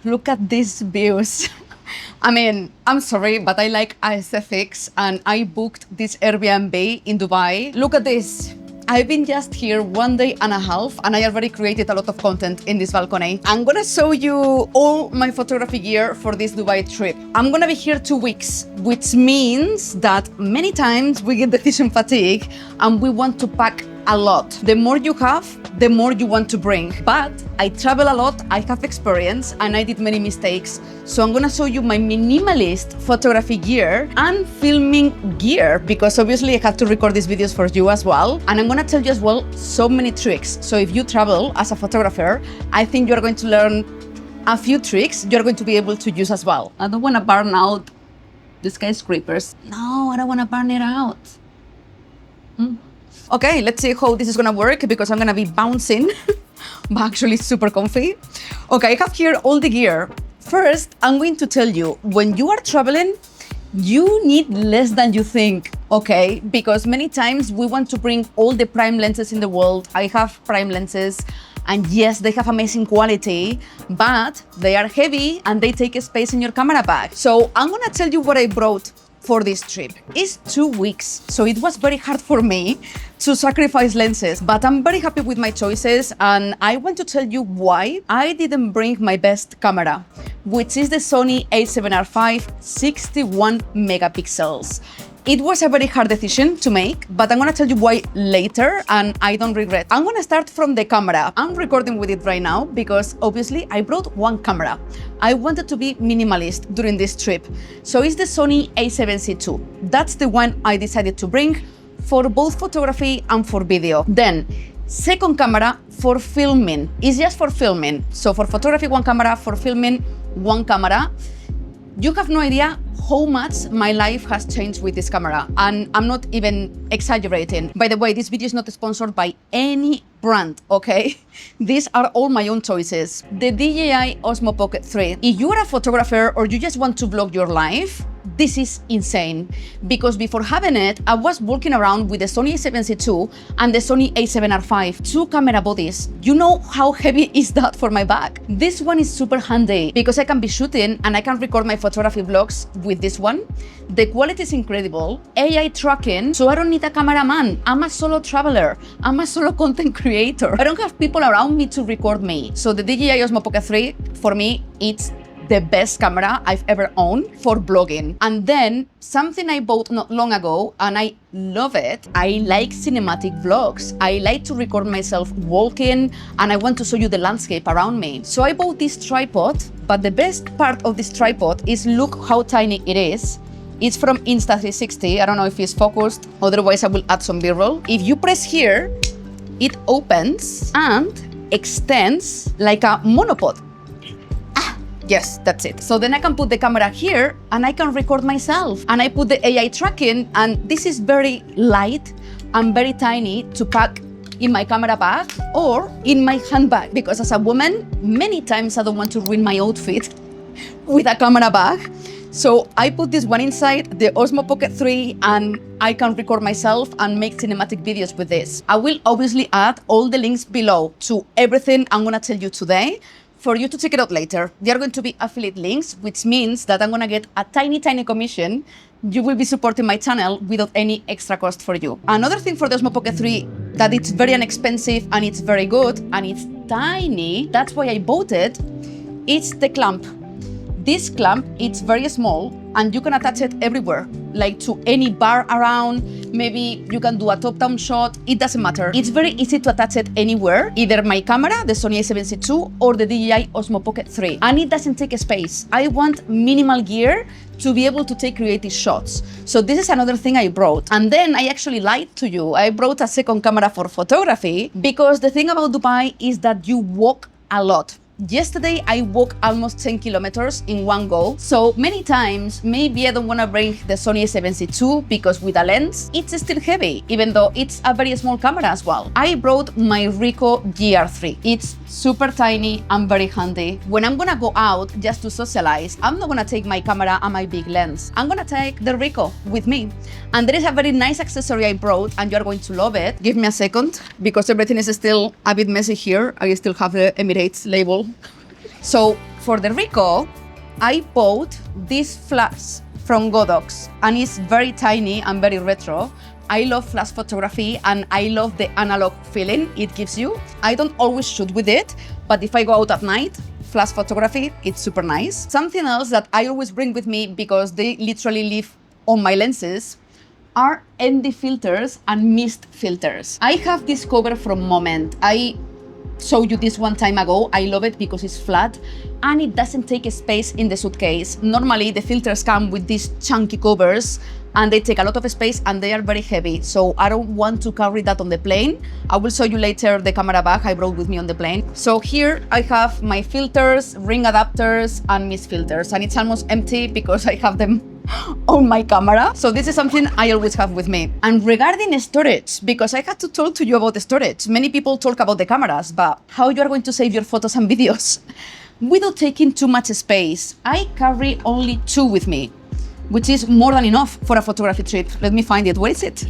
Look at these views. I mean, I'm sorry, but I like aesthetics and I booked this Airbnb in Dubai. Look at this. I've been just here 1.5 days and I already created a lot of content in this balcony. I'm gonna show you all my photography gear for this Dubai trip. I'm gonna be here 2 weeks, which means that many times we get decision fatigue and we want to pack a lot. The more you have, the more you want to bring. But I travel a lot, I have experience, and I did many mistakes. So I'm gonna show you my minimalist photography gear and filming gear, because obviously I have to record these videos for you as well. And I'm gonna tell you as well so many tricks. So if you travel as a photographer, I think you're going to learn a few tricks you're going to be able to use as well. I don't wanna burn out the skyscrapers. No, I don't wanna burn it out. Okay, let's see how this is gonna work, because I'm gonna be bouncing, but actually it's super comfy. Okay, I have here all the gear. First, I'm going to tell you, when you are traveling, you need less than you think, okay? Because many times we want to bring all the prime lenses in the world. I have prime lenses, and yes, they have amazing quality, but they are heavy and they take space in your camera bag. So I'm gonna tell you what I brought for this trip. It's 2 weeks, so it was very hard for me to sacrifice lenses, but I'm very happy with my choices, and I want to tell you why I didn't bring my best camera, which is the Sony a7R5 61 megapixels. It was a very hard decision to make, but I'm gonna tell you why later, and I don't regret. I'm gonna start from the camera. I'm recording with it right now because obviously I brought one camera. I wanted to be minimalist during this trip. So it's the Sony a7C2. That's the one I decided to bring for both photography and for video. Then, second camera for filming. It's just for filming. So for photography, one camera, for filming, one camera. You have no idea how much my life has changed with this camera, and I'm not even exaggerating. By the way, this video is not sponsored by any brand, okay? These are all my own choices. The DJI Osmo Pocket 3. If you are a photographer or you just want to vlog your life, this is insane, because before having it, I was walking around with the Sony a7C2 and the Sony a7R5, 2 camera bodies. You know how heavy is that for my bag? This one is super handy because I can be shooting and I can record my photography vlogs with this one. The quality is incredible, AI tracking, so I don't need a cameraman. I'm a solo traveler. I'm a solo content creator. I don't have people around me to record me. So the DJI Osmo Pocket 3, for me, it's the best camera I've ever owned for blogging. And then something I bought not long ago, and I love it. I like cinematic vlogs. I like to record myself walking, and I want to show you the landscape around me. So I bought this tripod, but the best part of this tripod is look how tiny it is. It's from Insta360. I don't know if it's focused, otherwise I will add some B-roll. If you press here, it opens and extends like a monopod. Yes, that's it. So then I can put the camera here and I can record myself. And I put the AI tracking, and this is very light and very tiny to pack in my camera bag or in my handbag, because as a woman, many times I don't want to ruin my outfit with a camera bag. So I put this one inside the Osmo Pocket 3 and I can record myself and make cinematic videos with this. I will obviously add all the links below to everything I'm gonna tell you today, for you to check it out later. They are going to be affiliate links, which means that I'm gonna get a tiny commission. You will be supporting my channel without any extra cost for you. Another thing for the Osmo Pocket 3, that it's very inexpensive and it's very good and it's tiny, that's why I bought it, it's the clamp. This clamp, it's very small and you can attach it everywhere, like to any bar around. Maybe you can do a top-down shot, it doesn't matter. It's very easy to attach it anywhere, either my camera, the Sony a7C2, or the DJI Osmo Pocket 3. And it doesn't take space. I want minimal gear to be able to take creative shots. So this is another thing I brought. And then I actually lied to you. I brought a second camera for photography, because the thing about Dubai is that you walk a lot. Yesterday, I walked almost 10 kilometers in one go. So many times, maybe I don't want to bring the Sony a7C2 because with a lens, it's still heavy, even though it's a very small camera as well. I brought my Ricoh GR3. It's super tiny and very handy. When I'm gonna go out just to socialize, I'm not gonna take my camera and my big lens. I'm gonna take the Ricoh with me. And there is a very nice accessory I brought and you're going to love it. Give me a second, because everything is still a bit messy here. I still have the Emirates label. So for the Ricoh, I bought this flash from Godox, and it's very tiny and very retro. I love flash photography and I love the analog feeling it gives you. I don't always shoot with it, but if I go out at night, flash photography, it's super nice. Something else that I always bring with me because they literally live on my lenses are ND filters and mist filters. I have this cover from Moment. I showed you this one time ago. I love it because it's flat and it doesn't take space in the suitcase. Normally the filters come with these chunky covers and they take a lot of space and they are very heavy. So I don't want to carry that on the plane. I will show you later the camera bag I brought with me on the plane. So here I have my filters, ring adapters and mist filters, and it's almost empty because I have them on my camera. So this is something I always have with me. And regarding storage, because I had to talk to you about the storage, many people talk about the cameras, but how you are going to save your photos and videos without taking too much space? I carry only 2 with me, which is more than enough for a photography trip. Let me find it. Where is it?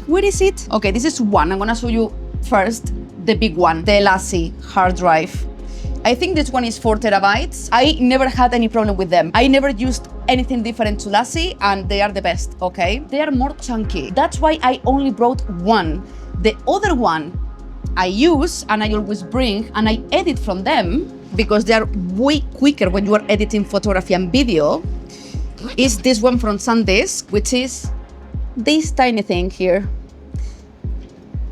Where is it? Okay, this is one. I'm gonna show you first the big one, the Lassie hard drive. I think this one is 4 terabytes. I never had any problem with them. I never used anything different to Lassie and they are the best, okay? They are more chunky. That's why I only brought one. The other one I use and I always bring and I edit from them because they are way quicker when you are editing photography and video, is this one from SanDisk, which is this tiny thing here.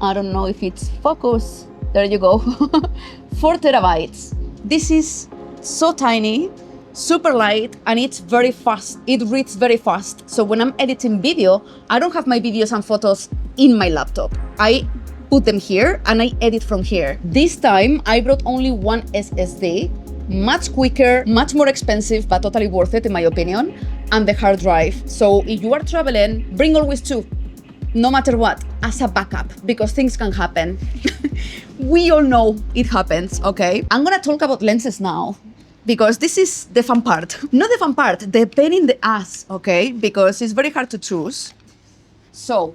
I don't know if it's focus. There you go. 4 terabytes. This is so tiny, super light, and it's very fast. It reads very fast. So when I'm editing video, I don't have my videos and photos in my laptop. I put them here and I edit from here. This time I brought only one SSD, much quicker, much more expensive, but totally worth it in my opinion, and the hard drive. So if you are traveling, bring always 2, no matter what, as a backup, because things can happen. We all know it happens, okay? I'm gonna talk about lenses now, because this is the fun part. Not the fun part, the pain in the ass, okay? Because it's very hard to choose. So,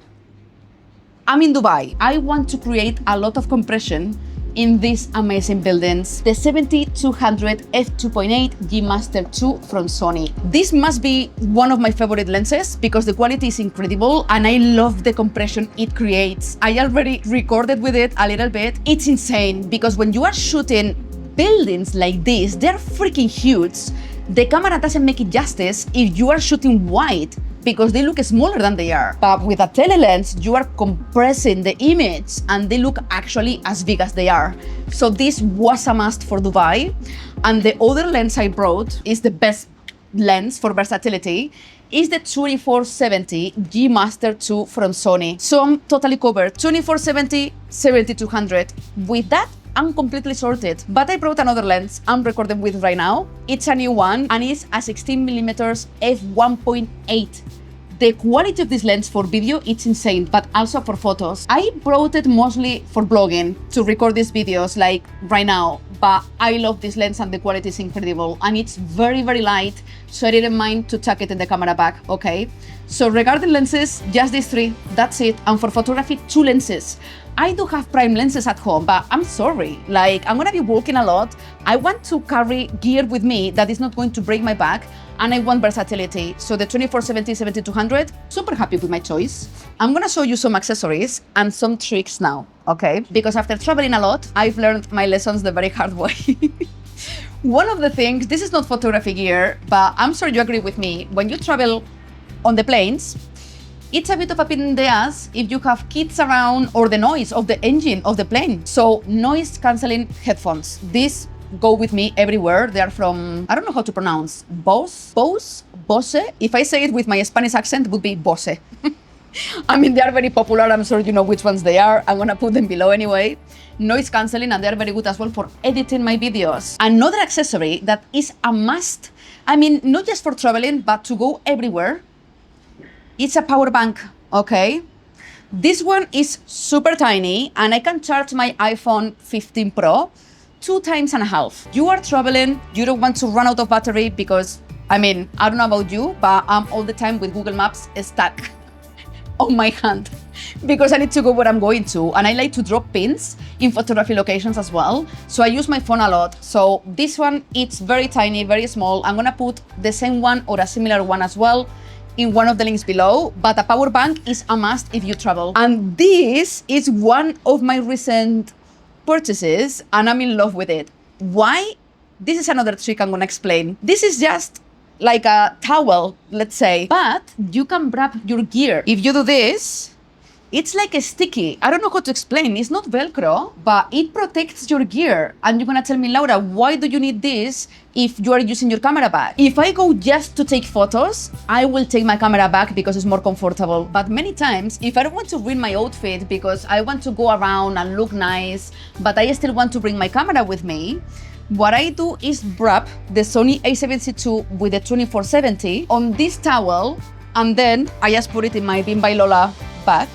I'm in Dubai. I want to create a lot of compression in these amazing buildings. The 70-200 f2.8 G Master 2 from Sony. This must be one of my favorite lenses because the quality is incredible and I love the compression it creates. I already recorded with it a little bit. It's insane because when you are shooting buildings like this, they're freaking huge. The camera doesn't make it justice if you are shooting wide because they look smaller than they are. But with a telelens, you are compressing the image and they look actually as big as they are. So this was a must for Dubai. And the other lens I brought is the best lens for versatility, is the 2470 G Master 2 from Sony. So I'm totally covered, 2470, 70-200. With that, I'm completely sorted, but I brought another lens I'm recording with right now. It's a new one and it's a 16mm f1.8. The quality of this lens for video, it's insane, but also for photos. I brought it mostly for blogging, to record these videos like right now, but I love this lens and the quality is incredible and it's very, very light, so I didn't mind to tuck it in the camera bag, okay? So regarding lenses, just these 3, that's it. And for photography, 2 lenses. I do have prime lenses at home, but I'm sorry, like I'm gonna be walking a lot. I want to carry gear with me that is not going to break my back, and I want versatility. So the 2470, 70-200, super happy with my choice. I'm gonna show you some accessories and some tricks now, okay? Because after traveling a lot, I've learned my lessons the very hard way. One of the things, this is not photography gear, but I'm sure you agree with me, when you travel on the planes, it's a bit of a pain in the ass if you have kids around or the noise of the engine of the plane. So noise cancelling headphones. These go with me everywhere. They are from, I don't know how to pronounce, Bose? If I say it with my Spanish accent, it would be Bose. I mean, they are very popular. I'm sure you know which ones they are. I'm gonna put them below anyway. Noise cancelling, and they are very good as well for editing my videos. Another accessory that is a must, I mean, not just for traveling, but to go everywhere, it's a power bank, okay? This one is super tiny and I can charge my iPhone 15 Pro 2.5 times. You are traveling, you don't want to run out of battery because, I mean, I don't know about you, but I'm all the time with Google Maps stuck on my hand. because I need to go where I'm going to. And I like to drop pins in photography locations as well. So I use my phone a lot. So this one, it's very tiny, very small. I'm gonna put the same one or a similar one as well in one of the links below, but a power bank is a must if you travel. And this is one of my recent purchases and I'm in love with it. Why? This is another trick I'm gonna explain. This is just like a towel, let's say, but you can wrap your gear. If you do this, it's like a sticky. I don't know how to explain. It's not Velcro, but it protects your gear. And you're gonna tell me, Laura, why do you need this if you are using your camera bag? If I go just to take photos, I will take my camera bag because it's more comfortable. But many times, if I don't want to ruin my outfit because I want to go around and look nice, but I still want to bring my camera with me, what I do is wrap the Sony a7C II with the 2470 on this towel, and then I just put it in my Bim by Lola bag.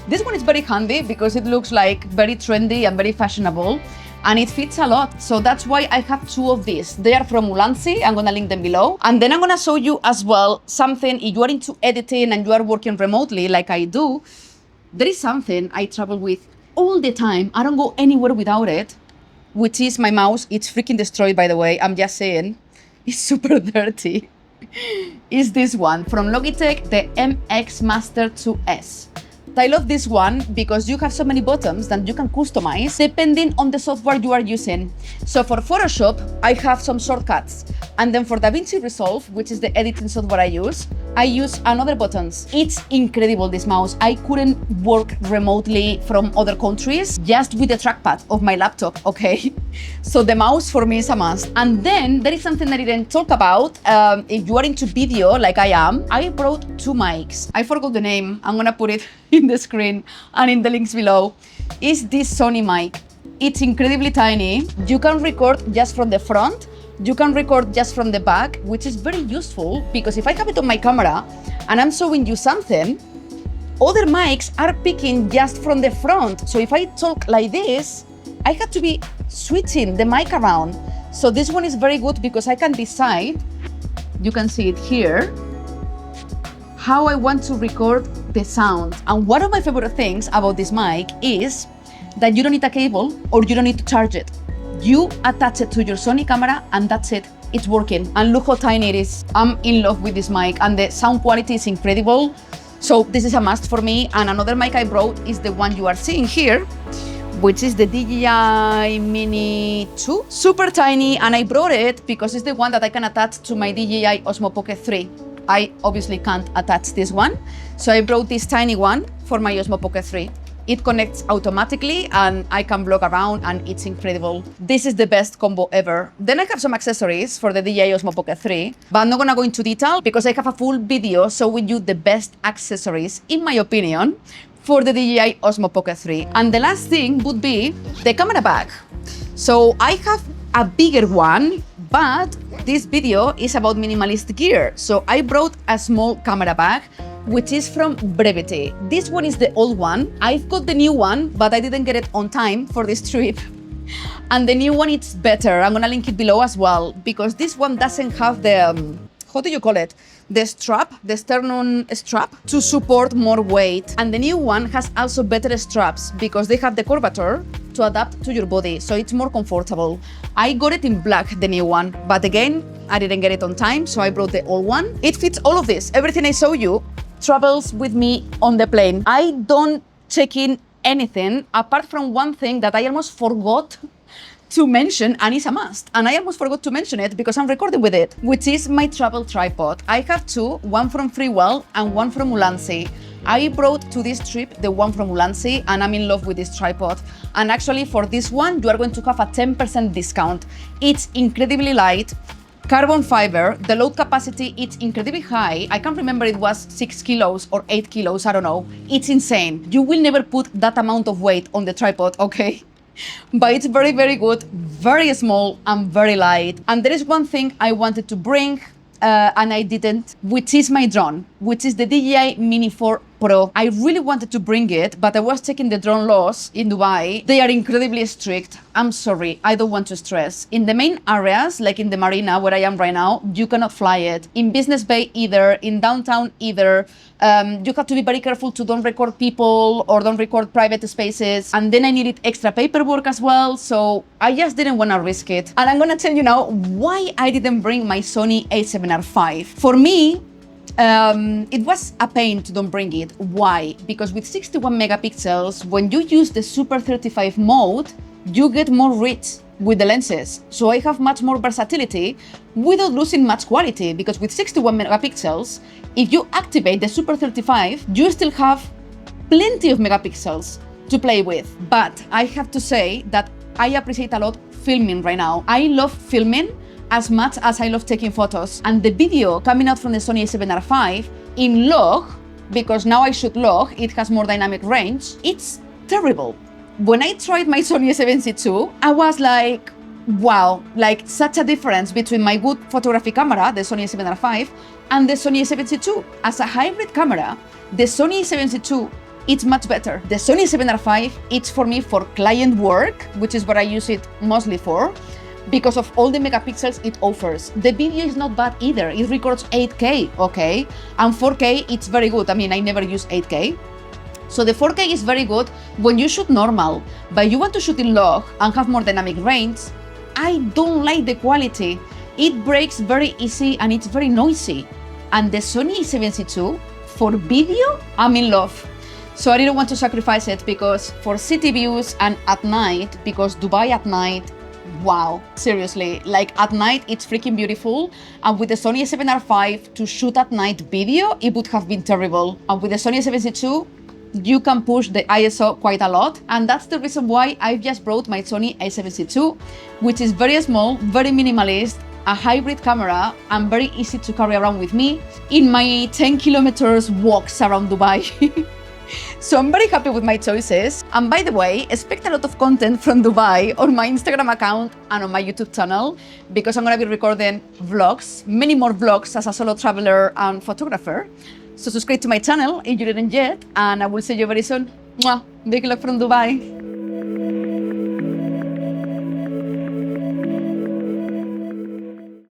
This one is very handy because it looks like very trendy and very fashionable, and it fits a lot. So that's why I have two of these. They are from Ulanzi. I'm gonna link them below. And then I'm gonna show you as well something. If you are into editing and you are working remotely like I do, there is something I travel with all the time. I don't go anywhere without it, which is my mouse. It's freaking destroyed, by the way. I'm just saying, it's super dirty. Is this one from Logitech, the MX Master 2S. I love this one because you have so many buttons that you can customize depending on the software you are using. So for Photoshop, I have some shortcuts. And then for DaVinci Resolve, which is the editing software I use another buttons. It's incredible, this mouse. I couldn't work remotely from other countries just with the trackpad of my laptop, okay? So the mouse for me is a must. And then there is something that I didn't talk about. If you are into video like I am, I brought two mics. I forgot the name. I'm gonna put it in the screen and in the links below. Is this Sony mic. It's incredibly tiny. You can record just from the front. You can record just from the back, which is very useful because if I have it on my camera and I'm showing you something, other mics are picking just from the front. So if I talk like this, I have to be switching the mic around. So this one is very good because I can decide, you can see it here, how I want to record the sound. And one of my favorite things about this mic is that you don't need a cable or you don't need to charge it. You attach it to your Sony camera and that's it. It's working. And look how tiny it is. I'm in love with this mic and the sound quality is incredible. So this is a must for me. And another mic I brought is the one you are seeing here, which is the DJI Mini 2. Super tiny, and I brought it because it's the one that I can attach to my DJI Osmo Pocket 3. I obviously can't attach this one, so I brought this tiny one for my Osmo Pocket 3. It connects automatically and I can vlog around and it's incredible. This is the best combo ever. Then I have some accessories for the DJI Osmo Pocket 3, but I'm not gonna go into detail because I have a full video showing you the best accessories, in my opinion, for the DJI Osmo Pocket 3. And the last thing would be the camera bag. So I have a bigger one, but this video is about minimalist gear. So I brought a small camera bag, which is from Brevity. This one is the old one. I've got the new one, but I didn't get it on time for this trip. And the new one, it's better. I'm gonna link it below as well, because this one doesn't have the, how do you call it? The strap, the sternum strap to support more weight. And the new one has also better straps because they have the curvature to adapt to your body, so it's more comfortable. I got it in black, the new one, but again, I didn't get it on time, so I brought the old one. It fits all of this. Everything I show you travels with me on the plane. I don't check in anything apart from one thing that I almost forgot to mention, and it's a must. And I almost forgot to mention it because I'm recording with it, which is my travel tripod. I have two, one from Freewell and one from Ulanzi. I brought to this trip the one from Ulanzi and I'm in love with this tripod. And actually for this one, you are going to have a 10% discount. It's incredibly light, carbon fiber, the load capacity, it's incredibly high. I can't remember, it was 6 kilos or 8 kilos, I don't know. It's insane. You will never put that amount of weight on the tripod, okay? But it's very, very good, very small and very light. And there is one thing I wanted to bring and I didn't, which is my drone, which is the DJI Mini 4 Pro. I really wanted to bring it, but I was checking the drone laws in Dubai. They are incredibly strict. I'm sorry, I don't want to stress. In the main areas, like in the marina where I am right now, you cannot fly it. In Business Bay either, in downtown either. You have to be very careful to don't record people or don't record private spaces. And then I needed extra paperwork as well, so I just didn't want to risk it. And I'm gonna tell you now why I didn't bring my Sony a7R5. For me, it was a pain to don't bring it. Why? Because with 61 megapixels, when you use the Super 35 mode, you get more reach with the lenses. So I have much more versatility without losing much quality, because with 61 megapixels, if you activate the Super 35, you still have plenty of megapixels to play with. But I have to say that I appreciate a lot filming right now. I love filming as much as I love taking photos. And the video coming out from the Sony a7R5 in log, because now I shoot log, it has more dynamic range, it's terrible. When I tried my Sony a7C II, I was like, wow, like such a difference between my good photography camera, the Sony a7R5, and the Sony a7C II. As a hybrid camera, the Sony a7C II, it's much better. The Sony a7R5, it's for me for client work, which is what I use it mostly for, because of all the megapixels it offers. The video is not bad either. It records 8K, okay? And 4K, it's very good. I mean, I never use 8K. So the 4K is very good when you shoot normal, but you want to shoot in log and have more dynamic range. I don't like the quality. It breaks very easy and it's very noisy. And the Sony a7C II, for video, I'm in love. So I didn't want to sacrifice it, because for city views and at night, because Dubai at night, wow, seriously, like at night, it's freaking beautiful. And with the Sony a7R5 to shoot at night video, it would have been terrible. And with the Sony a7C II, you can push the ISO quite a lot. And that's the reason why I've just brought my Sony a7C II, which is very small, very minimalist, a hybrid camera, and very easy to carry around with me in my 10 kilometers walks around Dubai. So I'm very happy with my choices. And by the way, expect a lot of content from Dubai on my Instagram account and on my YouTube channel, because I'm gonna be recording vlogs, many more vlogs as a solo traveler and photographer. So subscribe to my channel if you didn't yet, and I will see you very soon. Mwah! Big love from Dubai.